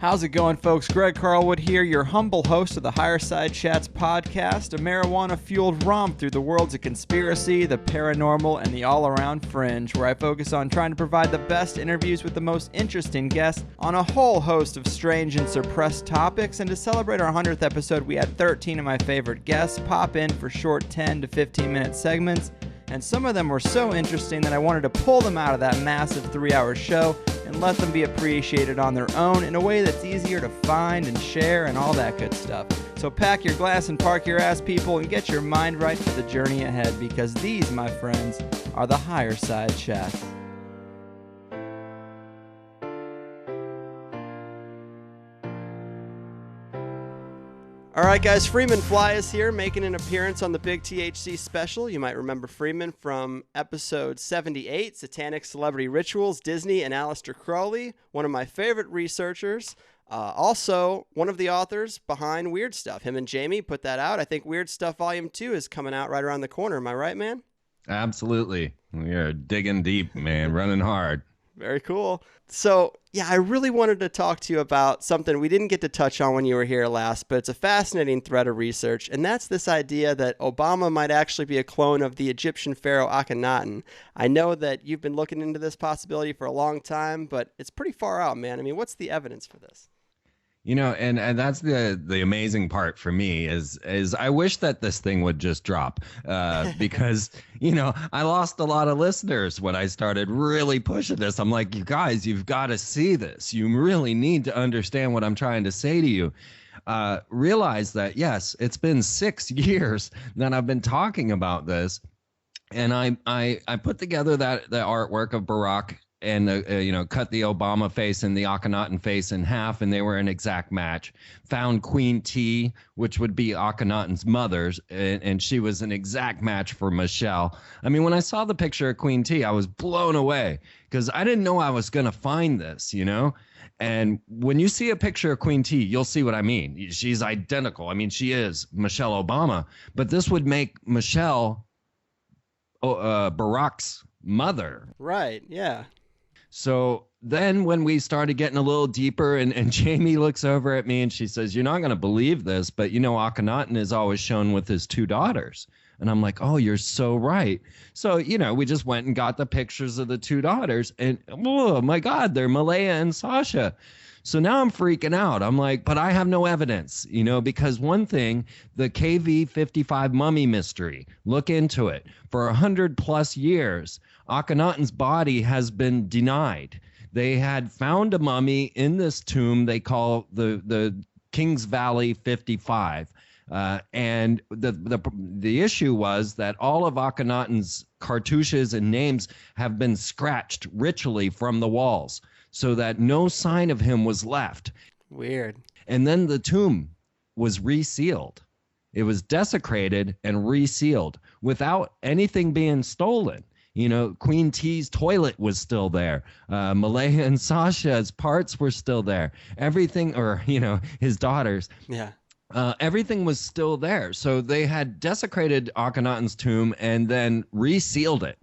How's it going, folks? Greg Carlwood here, your humble host of the Higherside Chats podcast, a marijuana-fueled romp through the worlds of conspiracy, the paranormal, and the all-around fringe, where I focus on trying to provide the best interviews with the most interesting guests on a whole host of strange and suppressed topics. And to celebrate our 100th episode, we had 13 of my favorite guests pop in for short 10 to 15-minute segments, and some of them were so interesting that I wanted to pull them out of that massive 3-hour show and let them be appreciated on their own in a way that's easier to find and share and all that good stuff. So pack your glass and park your ass, people, and get your mind right for the journey ahead, because these, my friends, are the Higherside Chats. All right, guys, Freeman Fly is here, making an appearance on the Big THC special. You might remember Freeman from episode 78, Satanic Celebrity Rituals, Disney, and Aleister Crowley, one of my favorite researchers. Also, one of the authors behind Weird Stuff. Him and Jamie put that out. I think Weird Stuff Volume 2 is coming out right around the corner. Am I right, man? Absolutely. We are digging deep, man, running hard. Very cool. So, yeah, I really wanted to talk to you about something we didn't get to touch on when you were here last, but it's a fascinating thread of research, and that's this idea that Obama might actually be a clone of the Egyptian pharaoh Akhenaten. I know that you've been looking into this possibility for a long time, but it's pretty far out, man. I mean, what's the evidence for this? You know, and that's the amazing part for me is I wish that this thing would just drop because, you know, I lost a lot of listeners when I started really pushing this. I'm like, you guys, you've got to see this. You really need to understand what I'm trying to say to you. Realize that, yes, it's been 6 years that I've been talking about this. And I put together the artwork of Barack and cut the Obama face and the Akhenaten face in half, and they were an exact match. Found Queen T, which would be Akhenaten's mother, and she was an exact match for Michelle. I mean, when I saw the picture of Queen T, I was blown away because I didn't know I was going to find this, you know? And when you see a picture of Queen T, you'll see what I mean. She's identical. I mean, she is Michelle Obama, but this would make Michelle Barack's mother. Right, yeah. So then when we started getting a little deeper and Jamie looks over at me and she says, you're not going to believe this, but, you know, Akhenaten is always shown with his 2 daughters. And I'm like, oh, you're so right. So, you know, we just went and got the pictures of the 2 daughters and, oh, my God, they're Malaya and Sasha. So now I'm freaking out. I'm like, but I have no evidence, you know, because one thing, the KV-55 mummy mystery, look into it. For 100 plus years, Akhenaten's body has been denied. They had found a mummy in this tomb they call the Kings Valley 55. And the issue was that all of Akhenaten's cartouches and names have been scratched ritually from the walls, so that no sign of him was left. Weird. And then the tomb was resealed. It was desecrated and resealed without anything being stolen. You know, Queen T's toilet was still there. Malaya and Sasha's parts were still there. Everything, or, you know, his daughters. Yeah. Everything was still there. So they had desecrated Akhenaten's tomb and then resealed it.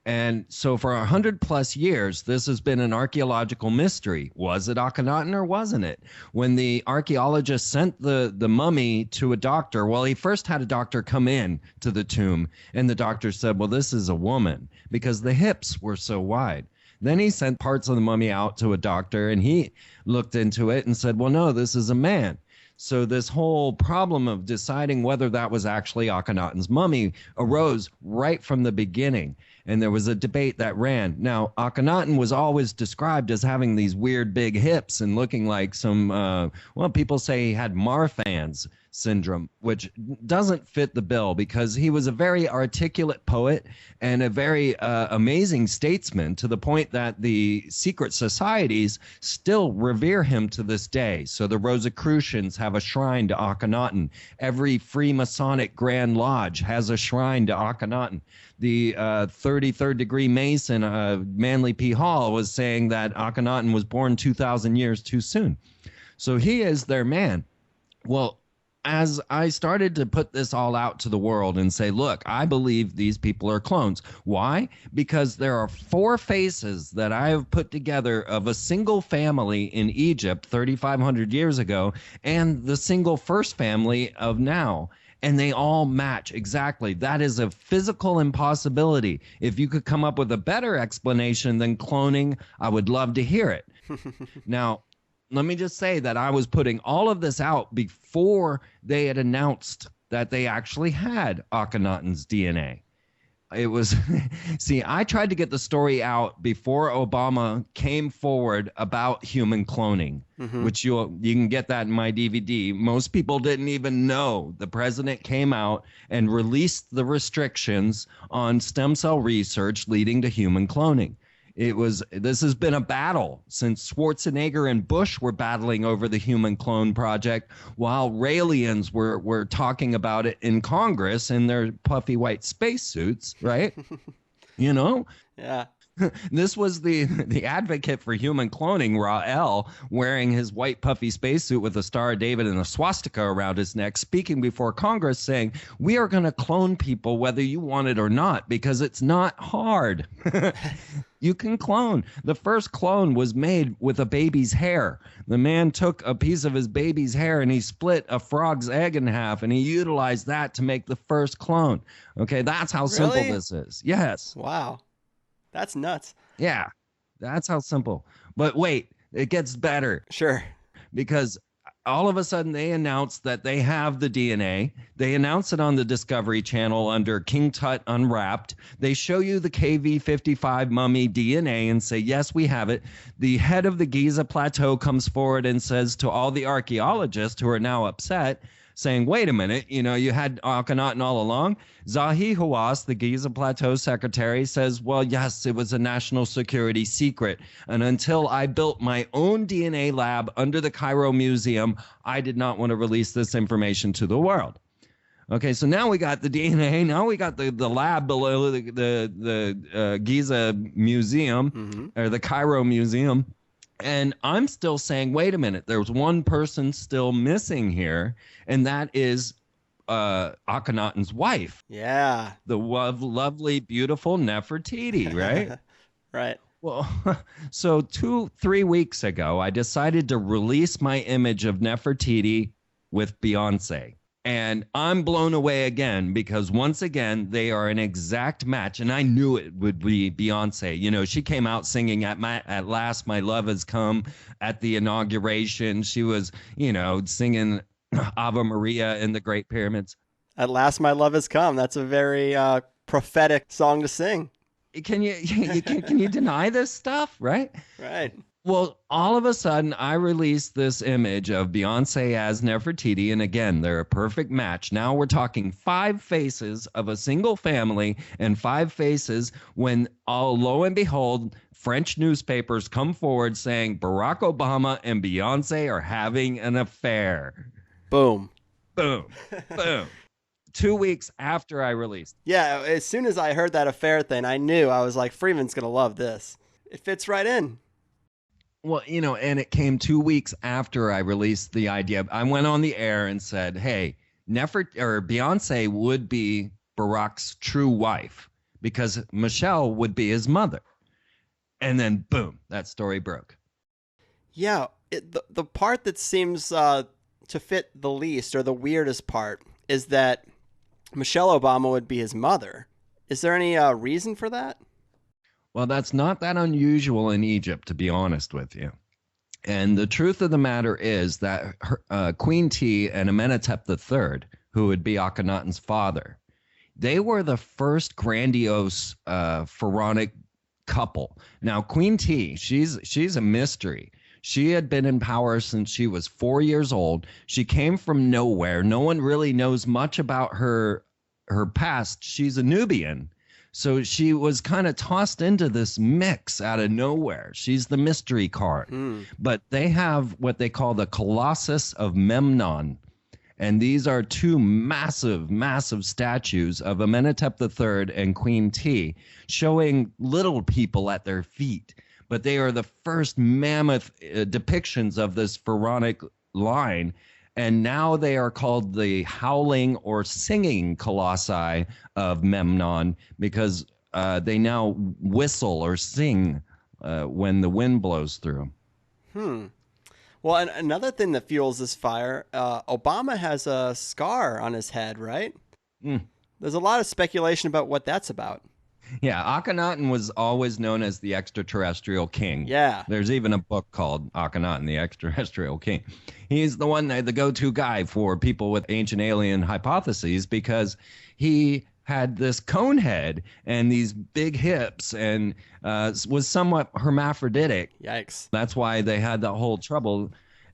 And so for 100 plus years, this has been an archaeological mystery. Was it Akhenaten or wasn't it? When the archaeologist sent the mummy to a doctor, well, he first had a doctor come in to the tomb, and the doctor said, well, this is a woman, because the hips were so wide. Then he sent parts of the mummy out to a doctor, and he looked into it and said, well, no, this is a man. So this whole problem of deciding whether that was actually Akhenaten's mummy arose right from the beginning. And there was a debate that ran. Now, Akhenaten was always described as having these weird big hips and looking like some, well, people say he had Marfan's syndrome, which doesn't fit the bill because he was a very articulate poet and a very amazing statesman, to the point that the secret societies still revere him to this day. So the Rosicrucians have a shrine to Akhenaten. Every Freemasonic Grand Lodge has a shrine to Akhenaten. The 33rd degree Mason, Manly P. Hall, was saying that Akhenaten was born 2,000 years too soon. So he is their man. Well, as I started to put this all out to the world and say, look, I believe these people are clones. Why? Because there are 4 faces that I have put together of a single family in Egypt 3,500 years ago and the single first family of now. And they all match exactly. That is a physical impossibility. If you could come up with a better explanation than cloning, I would love to hear it. Now, let me just say that I was putting all of this out before they had announced that they actually had Akhenaten's DNA. It was, see, I tried to get the story out before Obama came forward about human cloning, which you can get that in my DVD. Most people didn't even know the president came out and released the restrictions on stem cell research leading to human cloning. This has been a battle since Schwarzenegger and Bush were battling over the human clone project, while Raelians were talking about it in Congress in their puffy white spacesuits, right? You know? Yeah. This was the advocate for human cloning, Rael, wearing his white puffy spacesuit with a Star of David and a swastika around his neck, speaking before Congress saying, we are going to clone people whether you want it or not, because it's not hard. You can clone. The first clone was made with a baby's hair. The man took a piece of his baby's hair and he split a frog's egg in half, and he utilized that to make the first clone. Okay, that's how simple this is. Yes. Wow. That's nuts. Yeah, that's how simple. But wait, it gets better. Sure. Because all of a sudden they announced that they have the DNA. They announce it on the Discovery Channel under King Tut Unwrapped. They show you the KV-55 mummy DNA and say, yes, we have it. The head of the Giza Plateau comes forward and says to all the archaeologists who are now upset, saying, wait a minute, you had Akhenaten all along. Zahi Hawass, the Giza Plateau secretary, says, well, yes, it was a national security secret. And until I built my own DNA lab under the Cairo Museum, I did not want to release this information to the world. Okay, so now we got the DNA. Now we got the lab below the Giza Museum, or the Cairo Museum. And I'm still saying, wait a minute, there's one person still missing here, and that is Akhenaten's wife. Yeah. The lovely, beautiful Nefertiti, right? Right. Well, so 2-3 weeks ago, I decided to release my image of Nefertiti with Beyonce. And I'm blown away again because once again, they are an exact match. And I knew it would be Beyonce. She came out singing At Last My Love Has Come at the inauguration. She was, singing Ave Maria in the Great Pyramids. At Last My Love Has Come. That's a very prophetic song to sing. Can you deny this stuff, right? Right. Well, all of a sudden, I released this image of Beyonce as Nefertiti, and again, they're a perfect match. Now we're talking 5 faces of a single family and 5 faces when, lo and behold, French newspapers come forward saying Barack Obama and Beyonce are having an affair. Boom. Boom. Boom. 2 weeks after I released. Yeah, as soon as I heard that affair thing, I knew. I was like, Freeman's going to love this. It fits right in. Well, and it came 2 weeks after I released the idea. I went on the air and said, hey, Beyonce would be Barack's true wife because Michelle would be his mother. And then, boom, that story broke. Yeah, the part that seems to fit the least or the weirdest part is that Michelle Obama would be his mother. Is there any reason for that? Well, that's not that unusual in Egypt, to be honest with you. And the truth of the matter is that Queen T and Amenhotep III, who would be Akhenaten's father, they were the first grandiose pharaonic couple. Now, Queen T, she's a mystery. She had been in power since she was 4 years old. She came from nowhere. No one really knows much about her past. She's a Nubian. So she was kind of tossed into this mix out of nowhere. She's the mystery card. But they have what they call the Colossus of Memnon. And these are 2 massive, massive statues of Amenhotep III and Queen T, showing little people at their feet. But they are the first mammoth depictions of this pharaonic line. And now they are called the howling or singing colossi of Memnon because they now whistle or sing when the wind blows through. Well, and another thing that fuels this fire, Obama has a scar on his head, right? There's a lot of speculation about what that's about. Yeah, Akhenaten was always known as the extraterrestrial king. Yeah. There's even a book called Akhenaten, the extraterrestrial king. He's the one, the go-to guy for people with ancient alien hypotheses because he had this cone head and these big hips and was somewhat hermaphroditic. Yikes. That's why they had that whole trouble.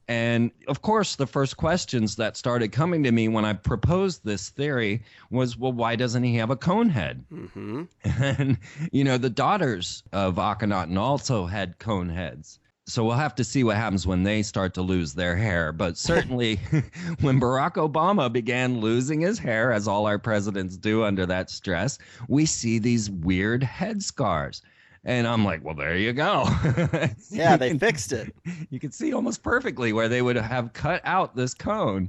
And of course, the first questions that started coming to me when I proposed this theory was, well, why doesn't he have a cone head? Mm-hmm. And, you know, the daughters of Akhenaten also had cone heads. So we'll have to see what happens when they start to lose their hair. But certainly when Barack Obama began losing his hair, as all our presidents do under that stress, we see these weird head scars. And I'm like, well, there you go. Yeah, they fixed it. You can see almost perfectly where they would have cut out this cone.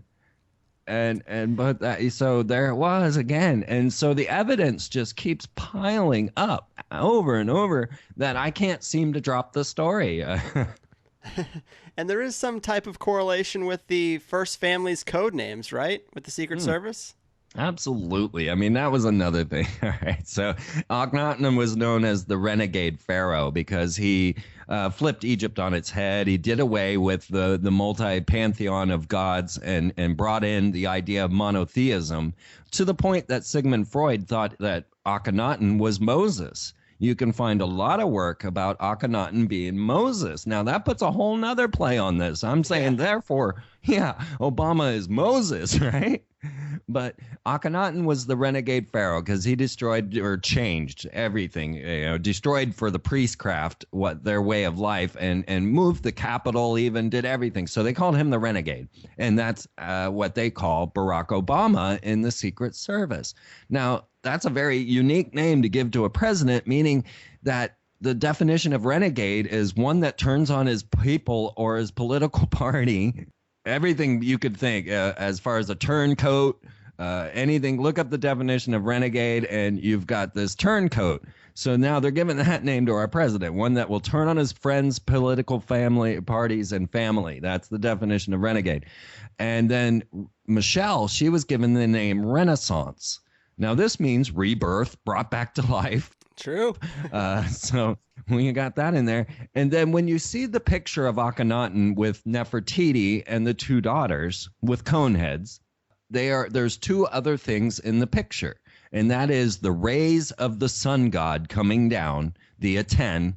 So there it was again. And so the evidence just keeps piling up over and over that I can't seem to drop the story. And there is some type of correlation with the first family's code names, right? With the Secret Service? Absolutely. I mean, that was another thing. All right. So Akhenaten was known as the renegade pharaoh because he flipped Egypt on its head. He did away with the multi-pantheon of gods and brought in the idea of monotheism to the point that Sigmund Freud thought that Akhenaten was Moses. You can find a lot of work about Akhenaten being Moses. Now, that puts a whole nother play on this. I'm saying, therefore, Obama is Moses, right? But Akhenaten was the renegade pharaoh because he destroyed or changed everything, destroyed for the priestcraft their way of life and moved the capital, even did everything. So they called him the renegade. And that's what they call Barack Obama in the Secret Service. Now, that's a very unique name to give to a president, meaning that the definition of renegade is one that turns on his people or his political party. Everything you could think as far as a turncoat, anything. Look up the definition of renegade and you've got this turncoat. So now they're giving that name to our president, one that will turn on his friends, political family, parties, and family. That's the definition of renegade. And then Michelle, she was given the name Renaissance. Now this means rebirth, brought back to life. True. So we got that in there. And then when you see the picture of Akhenaten with Nefertiti and the two daughters with cone heads, there's two other things in the picture. And that is the rays of the sun god coming down, the Aten,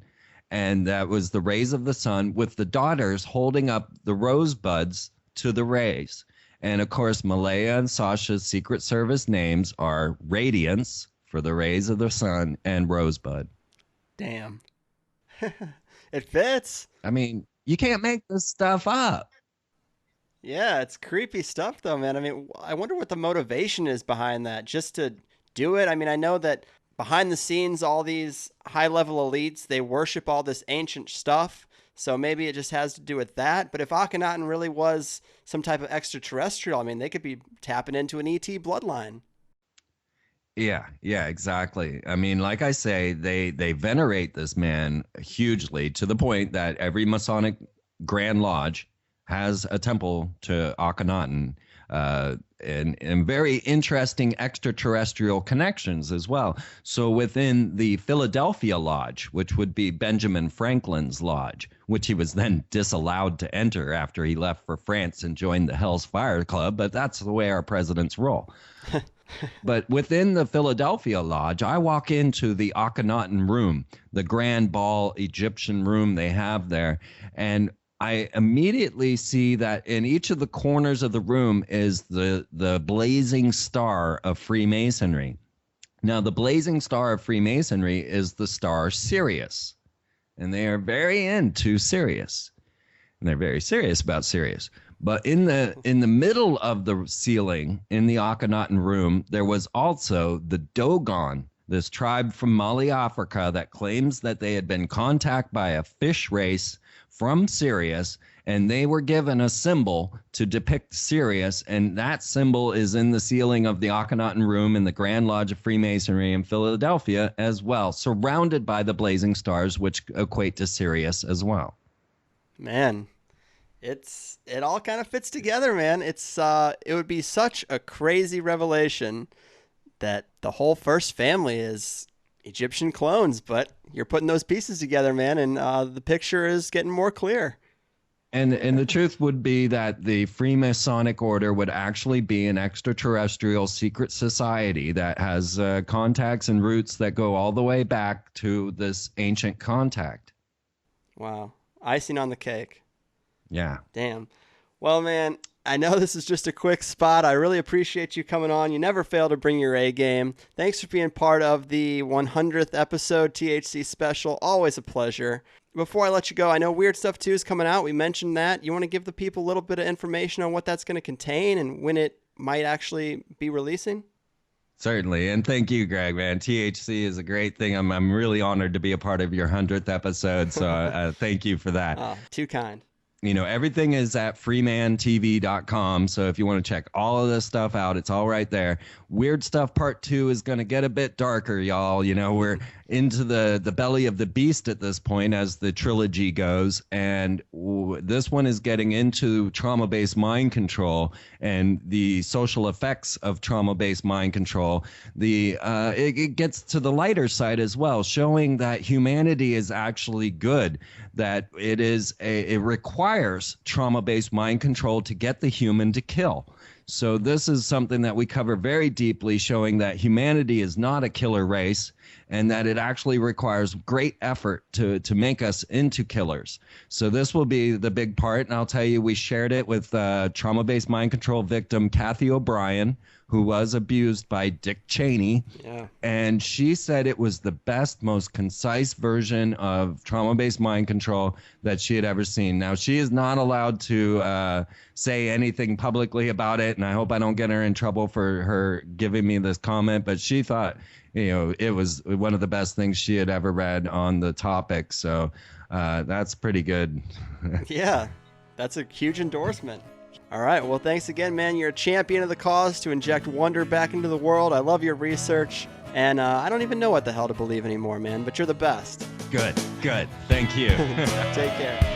and that was the rays of the sun with the daughters holding up the rosebuds to the rays. And of course, Malaya and Sasha's Secret Service names are Radiance for the rays of the sun and Rosebud. Damn. It fits. I mean, you can't make this stuff up. Yeah, it's creepy stuff though, man. I mean, I wonder what the motivation is behind that, just to do it. I mean, I know that behind the scenes, all these high-level elites, they worship all this ancient stuff. So maybe it just has to do with that. But if Akhenaten really was some type of extraterrestrial, I mean, they could be tapping into an ET bloodline. Yeah, exactly. I mean, like I say, they venerate this man hugely to the point that every Masonic Grand Lodge has a temple to Akhenaten, and very interesting extraterrestrial connections as well. So within the Philadelphia Lodge, which would be Benjamin Franklin's lodge, which he was then disallowed to enter after he left for France and joined the Hell's Fire Club, but that's the way our presidents roll. But within the Philadelphia Lodge, I walk into the Akhenaten room, the grand ball Egyptian room they have there, and I immediately see that in each of the corners of the room is the blazing star of Freemasonry. Now, the blazing star of Freemasonry is the star Sirius, and they are very into Sirius, and they're very serious about Sirius. But in the middle of the ceiling in the Akhenaten room, there was also the Dogon, this tribe from Mali, Africa, that claims that they had been contacted by a fish race from Sirius, and they were given a symbol to depict Sirius, and that symbol is in the ceiling of the Akhenaten room in the Grand Lodge of Freemasonry in Philadelphia as well, surrounded by the blazing stars, which equate to Sirius as well. Man, it all kind of fits together, man. It would be such a crazy revelation that the whole first family is Egyptian clones, but you're putting those pieces together, man, and the picture is getting more clear. And the truth would be that the Freemasonic order would actually be an extraterrestrial secret society that has contacts and roots that go all the way back to this ancient contact. Wow. Icing on the cake. Yeah. Damn. Well, man, I know this is just a quick spot. I really appreciate you coming on. You never fail to bring your A game. Thanks for being part of the 100th episode THC special. Always a pleasure. Before I let you go, I know Weird Stuff 2 is coming out. We mentioned that. You want to give the people a little bit of information on what that's going to contain and when it might actually be releasing? Certainly. And thank you, Greg, man. THC is a great thing. I'm really honored to be a part of your 100th episode. So thank you for that. Oh, too kind. You know, everything is at freemantv.com. So if you want to check all of this stuff out, it's all right there. Weird Stuff Part 2 is going to get a bit darker, y'all. You know, we're into the belly of the beast at this point as the trilogy goes. And this one is getting into trauma-based mind control and the social effects of trauma-based mind control. It gets to the lighter side as well, showing that humanity is actually good, that it requires trauma-based mind control to get the human to kill. So this is something that we cover very deeply, showing that humanity is not a killer race and that it actually requires great effort to make us into killers. So this will be the big part. And I'll tell you, we shared it with trauma-based mind control victim Kathy O'Brien, who was abused by Dick Cheney. Yeah. And she said it was the best, most concise version of trauma-based mind control that she had ever seen. Now, she is not allowed to say anything publicly about it, and I hope I don't get her in trouble for her giving me this comment, but she thought, you know, it was one of the best things she had ever read on the topic. So that's pretty good. Yeah, that's a huge endorsement. All right. Well, thanks again, man. You're a champion of the cause to inject wonder back into the world. I love your research. And I don't even know what the hell to believe anymore, man. But you're the best. Good. Thank you. Take care.